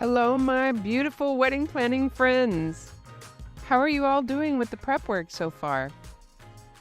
Hello, my beautiful wedding planning friends. How are you all doing with the prep work so far?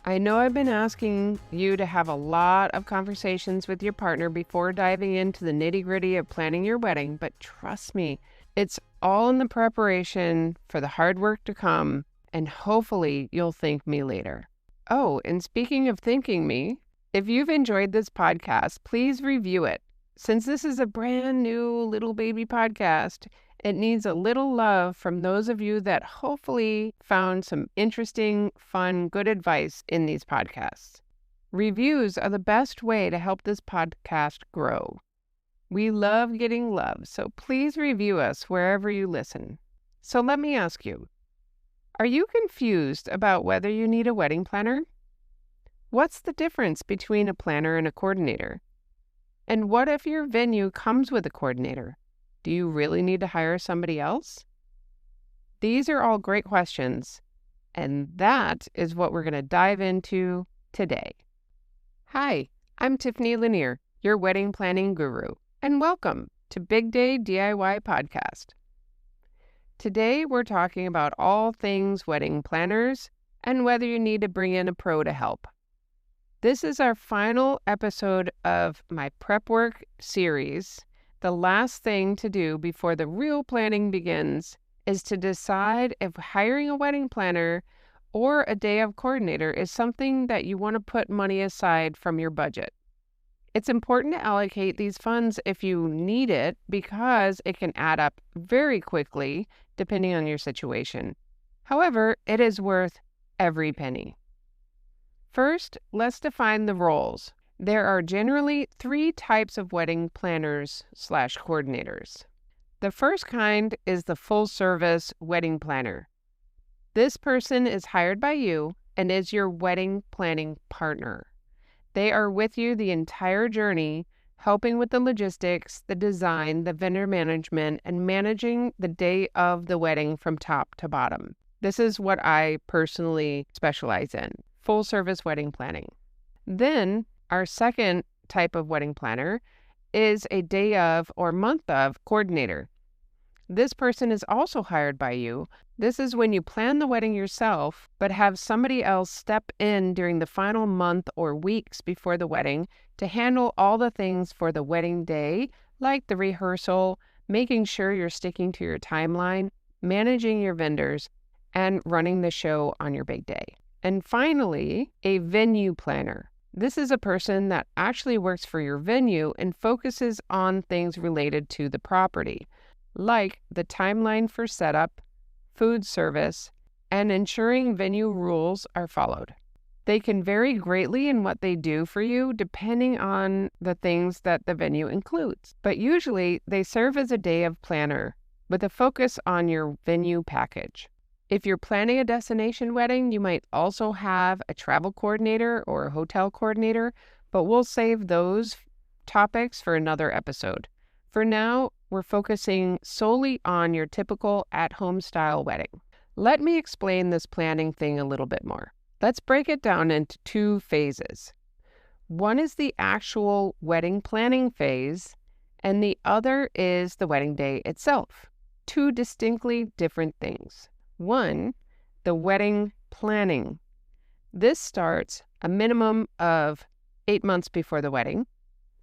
I know I've been asking you to have a lot of conversations with your partner before diving into the nitty-gritty of planning your wedding, but trust me, it's all in the preparation for the hard work to come, and hopefully you'll thank me later. Oh, and speaking of thanking me, if you've enjoyed this podcast, please review it. Since this is a brand new little baby podcast, it needs a little love from those of you that hopefully found some interesting, fun, good advice in these podcasts. Reviews are the best way to help this podcast grow. We love getting love, so please review us wherever you listen. So let me ask you, are you confused about whether you need a wedding planner? What's the difference between a planner and a coordinator? And what if your venue comes with a coordinator? Do you really need to hire somebody else? These are all great questions, and that is what we're going to dive into today. Hi, I'm Tiffany Lanier, your wedding planning guru, and welcome to Big Day DIY Podcast. Today we're talking about all things wedding planners and whether you need to bring in a pro to help. This is our final episode of my prep work series. The last thing to do before the real planning begins is to decide if hiring a wedding planner or a day of coordinator is something that you want to put money aside from your budget. It's important to allocate these funds if you need it because it can add up very quickly depending on your situation. However, it is worth every penny. First, let's define the roles. There are generally 3 types of wedding planners/coordinators. The first kind is the full-service wedding planner. This person is hired by you and is your wedding planning partner. They are with you the entire journey, helping with the logistics, the design, the vendor management, and managing the day of the wedding from top to bottom. This is what I personally specialize in. Full-service wedding planning. Then our second type of wedding planner is a day of or month of coordinator. This person is also hired by you. This is when you plan the wedding yourself, but have somebody else step in during the final month or weeks before the wedding to handle all the things for the wedding day, like the rehearsal, making sure you're sticking to your timeline, managing your vendors, and running the show on your big day. And finally, a venue planner. This is a person that actually works for your venue and focuses on things related to the property, like the timeline for setup, food service, and ensuring venue rules are followed. They can vary greatly in what they do for you depending on the things that the venue includes, but usually they serve as a day of planner with a focus on your venue package. If you're planning a destination wedding, you might also have a travel coordinator or a hotel coordinator, but we'll save those topics for another episode. For now, we're focusing solely on your typical at-home style wedding. Let me explain this planning thing a little bit more. Let's break it down into 2 phases. One is the actual wedding planning phase, and the other is the wedding day itself. 2 distinctly different things. 1, the wedding planning. This starts a minimum of 8 months before the wedding,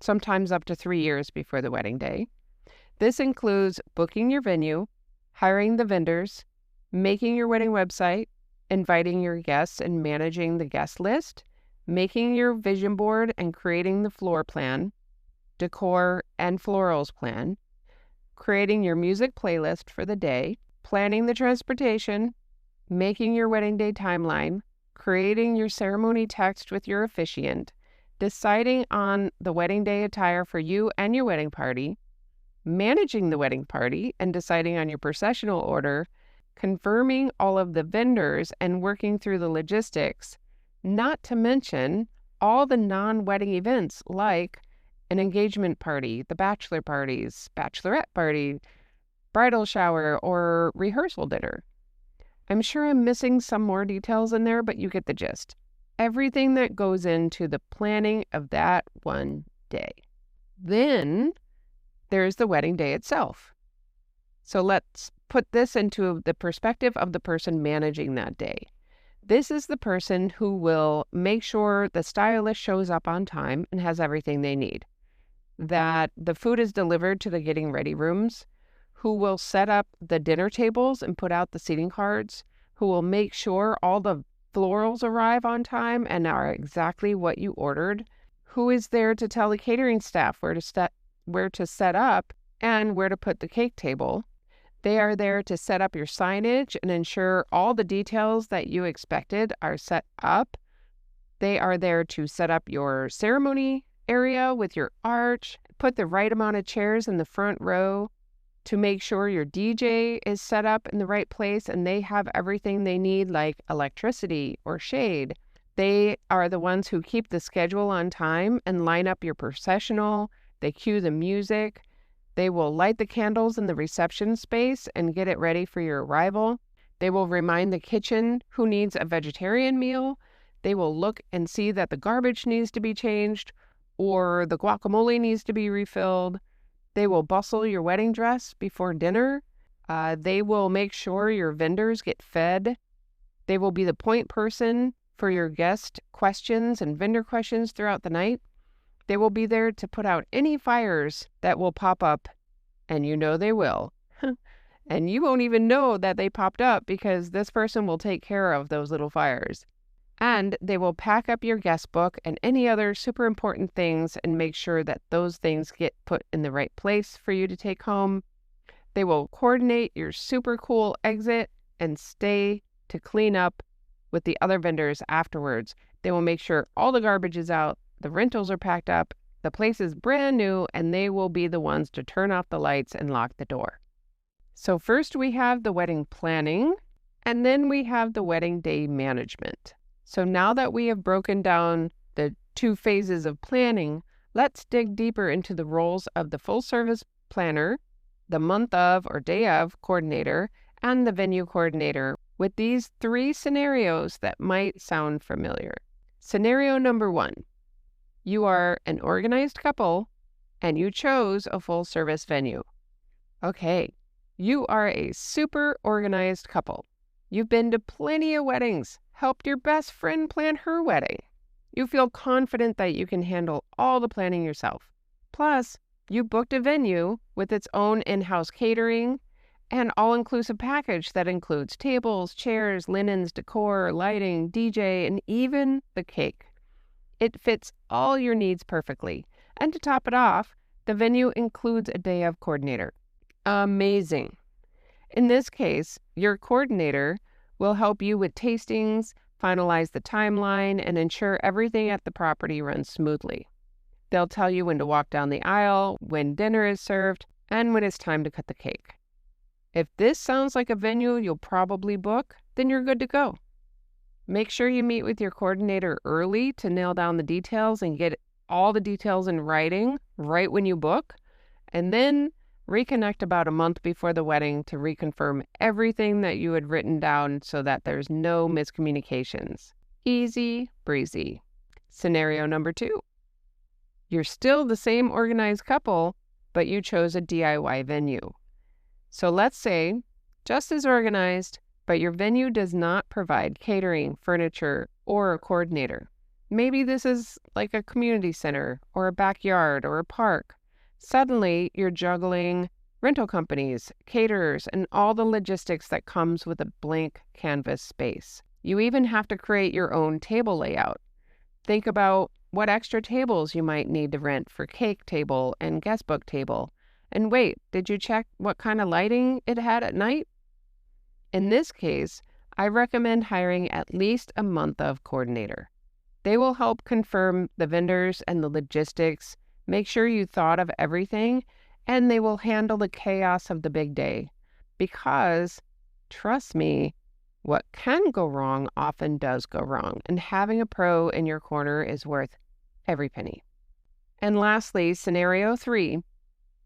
sometimes up to 3 years before the wedding day. This includes booking your venue, hiring the vendors, making your wedding website, inviting your guests and managing the guest list, making your vision board and creating the floor plan, decor and florals plan, creating your music playlist for the day, planning the transportation, making your wedding day timeline, creating your ceremony text with your officiant, deciding on the wedding day attire for you and your wedding party, managing the wedding party and deciding on your processional order, confirming all of the vendors and working through the logistics, not to mention all the non-wedding events like an engagement party, the bachelor parties, bachelorette party, bridal shower, or rehearsal dinner. I'm sure I'm missing some more details in there, but you get the gist. Everything that goes into the planning of that one day. Then there's the wedding day itself. So let's put this into the perspective of the person managing that day. This is the person who will make sure the stylist shows up on time and has everything they need, that the food is delivered to the getting ready rooms, who will set up the dinner tables and put out the seating cards, who will make sure all the florals arrive on time and are exactly what you ordered, who is there to tell the catering staff where to set up and where to put the cake table. They are there to set up your signage and ensure all the details that you expected are set up. They are there to set up your ceremony area with your arch, put the right amount of chairs in the front row, to make sure your DJ is set up in the right place and they have everything they need, like electricity or shade. They are the ones who keep the schedule on time and line up your processional. They cue the music. They will light the candles in the reception space and get it ready for your arrival. They will remind the kitchen who needs a vegetarian meal. They will look and see that the garbage needs to be changed or the guacamole needs to be refilled. They will bustle your wedding dress before dinner. They will make sure your vendors get fed. They will be the point person for your guest questions and vendor questions throughout the night. They will be there to put out any fires that will pop up, and you know they will. And you won't even know that they popped up because this person will take care of those little fires. And they will pack up your guest book and any other super important things and make sure that those things get put in the right place for you to take home. They will coordinate your super cool exit and stay to clean up with the other vendors afterwards. They will make sure all the garbage is out, the rentals are packed up, the place is brand new, and they will be the ones to turn off the lights and lock the door. So first we have the wedding planning, and then we have the wedding day management. So now that we have broken down the two phases of planning, let's dig deeper into the roles of the full service planner, the month of or day of coordinator, and the venue coordinator with these three scenarios that might sound familiar. Scenario number 1. You are an organized couple and you chose a full service venue. Okay, you are a super organized couple. You've been to plenty of weddings, helped your best friend plan her wedding. You feel confident that you can handle all the planning yourself. Plus, you booked a venue with its own in-house catering and all-inclusive package that includes tables, chairs, linens, decor, lighting, DJ, and even the cake. It fits all your needs perfectly. And to top it off, the venue includes a day of coordinator. Amazing. In this case, your coordinator will help you with tastings, finalize the timeline, and ensure everything at the property runs smoothly. They'll tell you when to walk down the aisle, when dinner is served, and when it's time to cut the cake. If this sounds like a venue you'll probably book, then you're good to go. Make sure you meet with your coordinator early to nail down the details and get all the details in writing right when you book, and then reconnect about a month before the wedding to reconfirm everything that you had written down so that there's no miscommunications. Easy breezy. Scenario number 2. You're still the same organized couple, but you chose a DIY venue. So let's say, just as organized, but your venue does not provide catering, furniture, or a coordinator. Maybe this is like a community center or a backyard or a park. Suddenly, you're juggling rental companies, caterers, and all the logistics that comes with a blank canvas space. You even have to create your own table layout. Think about what extra tables you might need to rent for cake table and guest book table. And wait, did you check what kind of lighting it had at night? In this case, I recommend hiring at least a month of coordinator. They will help confirm the vendors and the logistics, make sure you thought of everything, and they will handle the chaos of the big day. Because, trust me, what can go wrong often does go wrong, and having a pro in your corner is worth every penny. And lastly, scenario 3.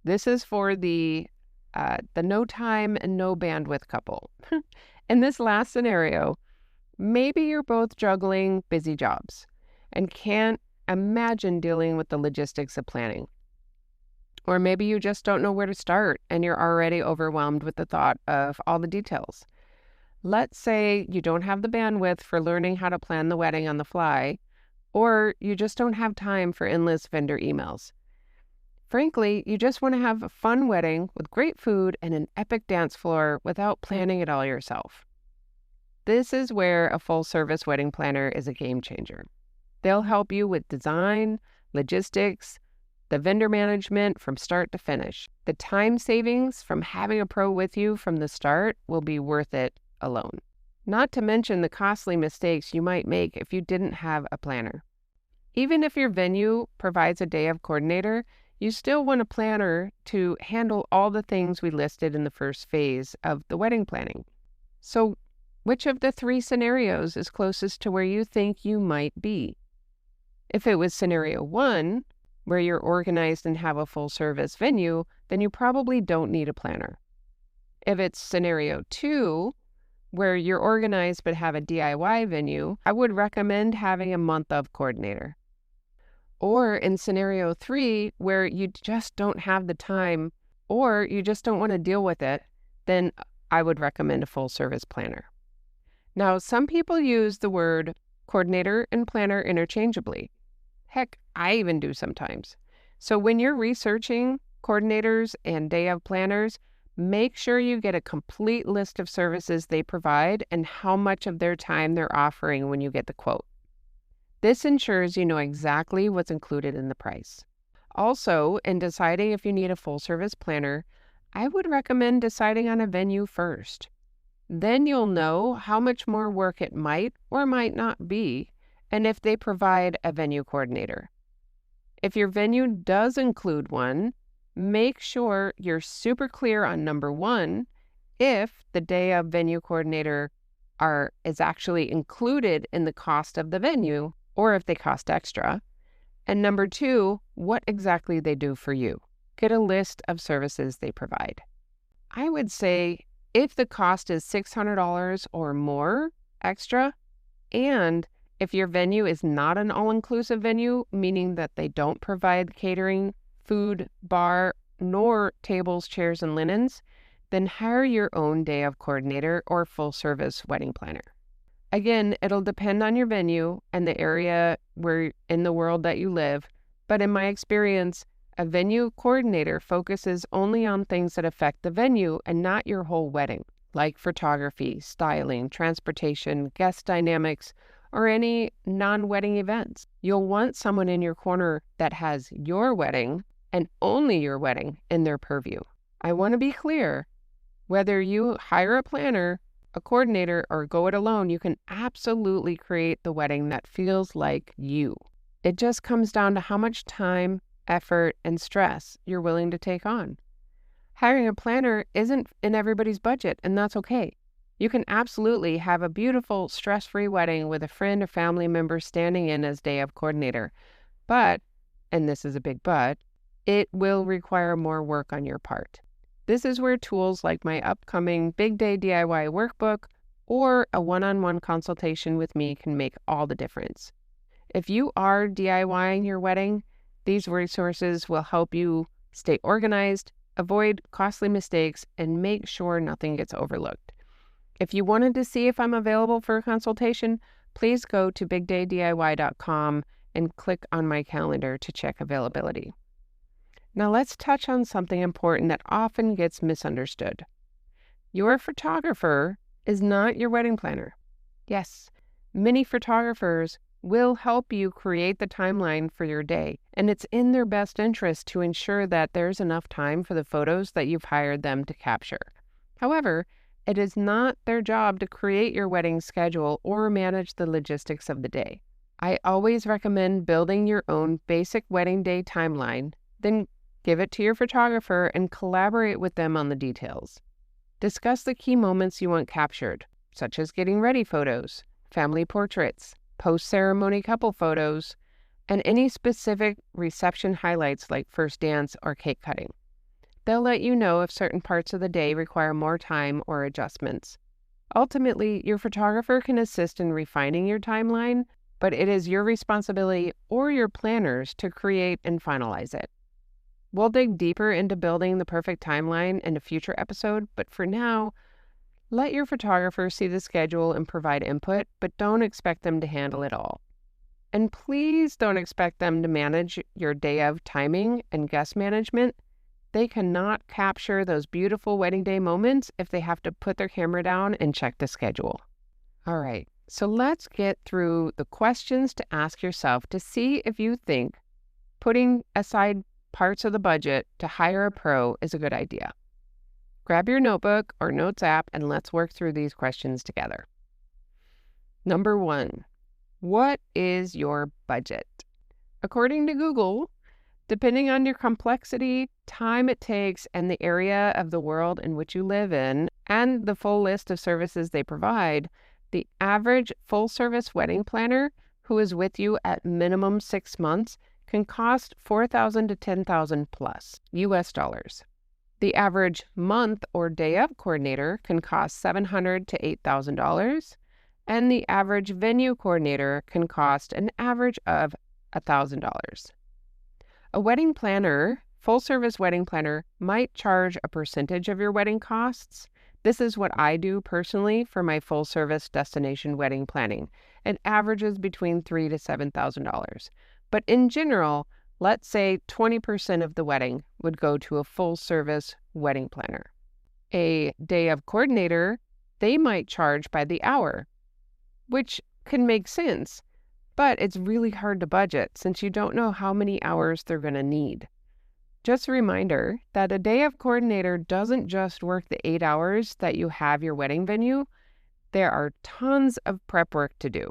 This is for the no time and no bandwidth couple. In this last scenario, maybe you're both juggling busy jobs and can't imagine dealing with the logistics of planning. Or maybe you just don't know where to start and you're already overwhelmed with the thought of all the details. Let's say you don't have the bandwidth for learning how to plan the wedding on the fly, or you just don't have time for endless vendor emails. Frankly, you just want to have a fun wedding with great food and an epic dance floor without planning it all yourself. This is where a full-service wedding planner is a game changer. They'll help you with design, logistics, the vendor management from start to finish. The time savings from having a pro with you from the start will be worth it alone. Not to mention the costly mistakes you might make if you didn't have a planner. Even if your venue provides a day of coordinator, you still want a planner to handle all the things we listed in the first phase of the wedding planning. So, which of the 3 scenarios is closest to where you think you might be? If it was scenario 1, where you're organized and have a full-service venue, then you probably don't need a planner. If it's scenario 2, where you're organized but have a DIY venue, I would recommend having a month of coordinator. Or in scenario 3, where you just don't have the time or you just don't want to deal with it, then I would recommend a full-service planner. Now, some people use the word coordinator and planner interchangeably. Heck, I even do sometimes. So when you're researching coordinators and day of planners, make sure you get a complete list of services they provide and how much of their time they're offering when you get the quote. This ensures you know exactly what's included in the price. Also, in deciding if you need a full-service planner, I would recommend deciding on a venue first. Then you'll know how much more work it might or might not be, and if they provide a venue coordinator. If your venue does include one, make sure you're super clear on number 1, if the day of venue coordinator is actually included in the cost of the venue, or if they cost extra. And number 2, what exactly they do for you. Get a list of services they provide. I would say if the cost is $600 or more extra, and if your venue is not an all-inclusive venue, meaning that they don't provide catering, food, bar, nor tables, chairs, and linens, then hire your own day of coordinator or full-service wedding planner. Again, it'll depend on your venue and the area where in the world that you live, but in my experience, a venue coordinator focuses only on things that affect the venue and not your whole wedding, like photography, styling, transportation, guest dynamics, or any non-wedding events. You'll want someone in your corner that has your wedding and only your wedding in their purview. I want to be clear, whether you hire a planner, a coordinator, or go it alone, you can absolutely create the wedding that feels like you. It just comes down to how much time, effort, and stress you're willing to take on. Hiring a planner isn't in everybody's budget, and that's okay. You can absolutely have a beautiful, stress-free wedding with a friend or family member standing in as day of coordinator. But, and this is a big but, it will require more work on your part. This is where tools like my upcoming Big Day DIY workbook or a one-on-one consultation with me can make all the difference. If you are DIYing your wedding, these resources will help you stay organized, avoid costly mistakes, and make sure nothing gets overlooked. If you wanted to see if I'm available for a consultation, please go to bigdaydiy.com and click on my calendar to check availability. Now let's touch on something important that often gets misunderstood. Your photographer is not your wedding planner. Yes, many photographers will help you create the timeline for your day, and it's in their best interest to ensure that there's enough time for the photos that you've hired them to capture. However, it is not their job to create your wedding schedule or manage the logistics of the day. I always recommend building your own basic wedding day timeline, then give it to your photographer and collaborate with them on the details. Discuss the key moments you want captured, such as getting ready photos, family portraits, post-ceremony couple photos, and any specific reception highlights like first dance or cake cutting. They'll let you know if certain parts of the day require more time or adjustments. Ultimately, your photographer can assist in refining your timeline, but it is your responsibility or your planner's to create and finalize it. We'll dig deeper into building the perfect timeline in a future episode, but for now, let your photographer see the schedule and provide input, but don't expect them to handle it all. And please don't expect them to manage your day of timing and guest management. They cannot capture those beautiful wedding day moments if they have to put their camera down and check the schedule. All right, so let's get through the questions to ask yourself to see if you think putting aside parts of the budget to hire a pro is a good idea. Grab your notebook or notes app and let's work through these questions together. Number 1, what is your budget? According to Google, depending on your complexity, time it takes, and the area of the world in which you live in, and the full list of services they provide, the average full-service wedding planner who is with you at minimum 6 months can cost $4,000 to $10,000 plus US dollars. The average month or day of coordinator can cost $700 to $8,000, and the average venue coordinator can cost an average of $1,000. A wedding planner, full-service wedding planner, might charge a percentage of your wedding costs. This is what I do personally for my full-service destination wedding planning. It averages between $3,000 to $7,000. But in general, let's say 20% of the wedding would go to a full-service wedding planner. A day of coordinator, they might charge by the hour, which can make sense, but it's really hard to budget since you don't know how many hours they're going to need. Just a reminder that a day of coordinator doesn't just work the 8 hours that you have your wedding venue. There are tons of prep work to do.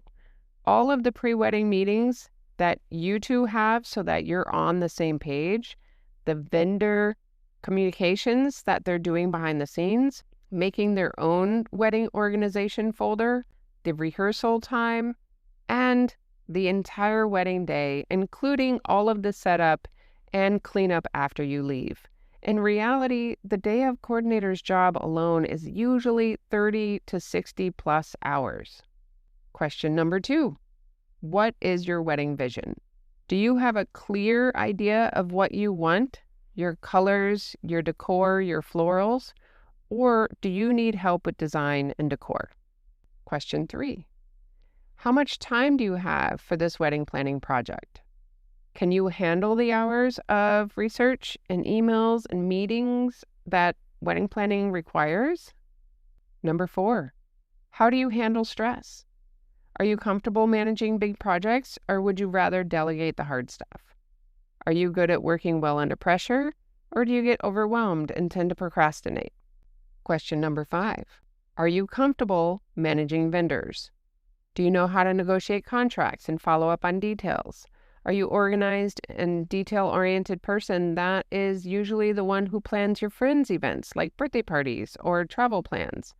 All of the pre-wedding meetings that you two have so that you're on the same page, the vendor communications that they're doing behind the scenes, making their own wedding organization folder, the rehearsal time, and the entire wedding day, including all of the setup and cleanup after you leave. In reality, the day of coordinator's job alone is usually 30 to 60 plus hours. Question number 2. What is your wedding vision? Do you have a clear idea of what you want, your colors, your decor, your florals, or do you need help with design and decor? Question 3. How much time do you have for this wedding planning project? Can you handle the hours of research and emails and meetings that wedding planning requires? Number 4. How do you handle stress? Are you comfortable managing big projects, or would you rather delegate the hard stuff? Are you good at working well under pressure, or do you get overwhelmed and tend to procrastinate? Question number 5. Are you comfortable managing vendors? Do you know how to negotiate contracts and follow up on details? Are you organized and detail-oriented person that is usually the one who plans your friends' events like birthday parties or travel plans?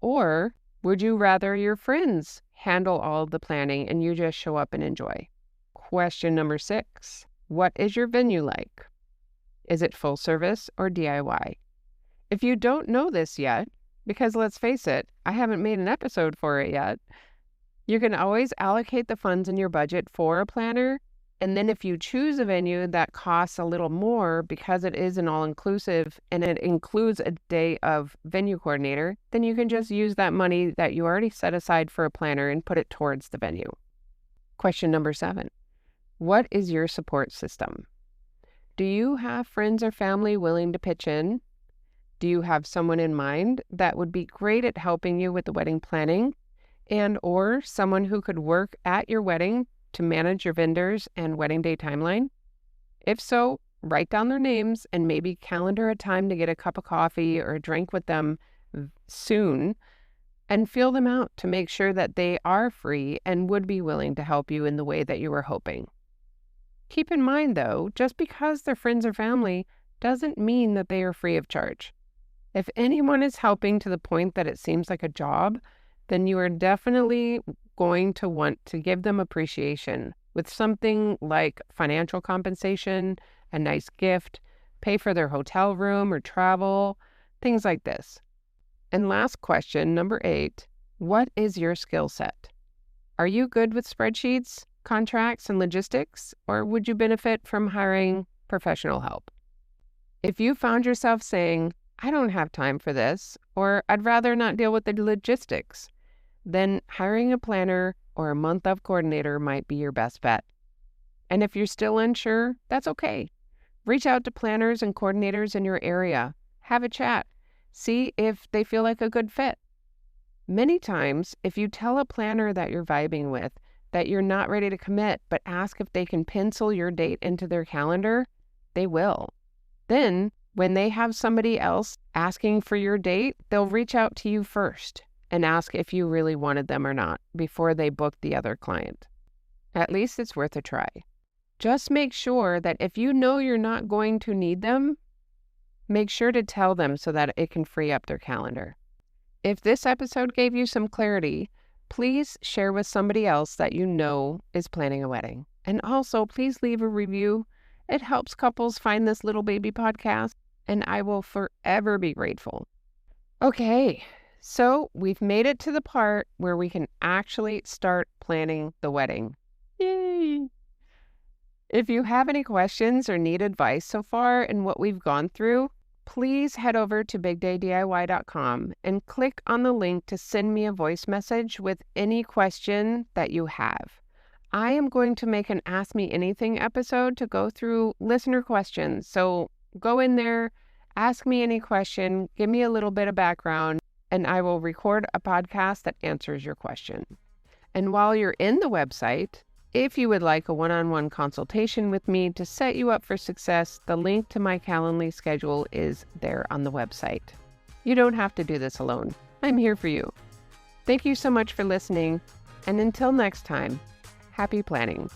Or would you rather your friends handle all of the planning and you just show up and enjoy? Question number 6. What is your venue like? Is it full service or DIY? If you don't know this yet, because let's face it, I haven't made an episode for it yet, you can always allocate the funds in your budget for a planner. And then if you choose a venue that costs a little more because it is an all-inclusive and it includes a day of venue coordinator, then you can just use that money that you already set aside for a planner and put it towards the venue. Question number 7. What is your support system? Do you have friends or family willing to pitch in? Do you have someone in mind that would be great at helping you with the wedding planning and or someone who could work at your wedding to manage your vendors and wedding day timeline? If so, write down their names and maybe calendar a time to get a cup of coffee or a drink with them soon and feel them out to make sure that they are free and would be willing to help you in the way that you were hoping. Keep in mind, though, just because they're friends or family doesn't mean that they are free of charge. If anyone is helping to the point that it seems like a job, then you are definitely going to want to give them appreciation with something like financial compensation, a nice gift, pay for their hotel room or travel, things like this. And last question, number 8, what is your skill set? Are you good with spreadsheets, contracts, and logistics, or would you benefit from hiring professional help? If you found yourself saying, I don't have time for this, or I'd rather not deal with the logistics, then hiring a planner or a month-of coordinator might be your best bet. And if you're still unsure, that's okay. Reach out to planners and coordinators in your area. Have a chat. See if they feel like a good fit. Many times, if you tell a planner that you're vibing with that you're not ready to commit, but ask if they can pencil your date into their calendar, they will. Then, when they have somebody else asking for your date, they'll reach out to you first and ask if you really wanted them or not before they book the other client. At least it's worth a try. Just make sure that if you know you're not going to need them, make sure to tell them so that it can free up their calendar. If this episode gave you some clarity, please share with somebody else that you know is planning a wedding. And also, please leave a review. It helps couples find this little baby podcast, and I will forever be grateful. Okay, so we've made it to the part where we can actually start planning the wedding. Yay! If you have any questions or need advice so far in what we've gone through, please head over to bigdaydiy.com and click on the link to send me a voice message with any question that you have. I am going to make an Ask Me Anything episode to go through listener questions. So go in there, ask me any question, give me a little bit of background, and I will record a podcast that answers your question. And while you're in the website, if you would like a one-on-one consultation with me to set you up for success, the link to my Calendly schedule is there on the website. You don't have to do this alone. I'm here for you. Thank you so much for listening, and until next time, happy planning.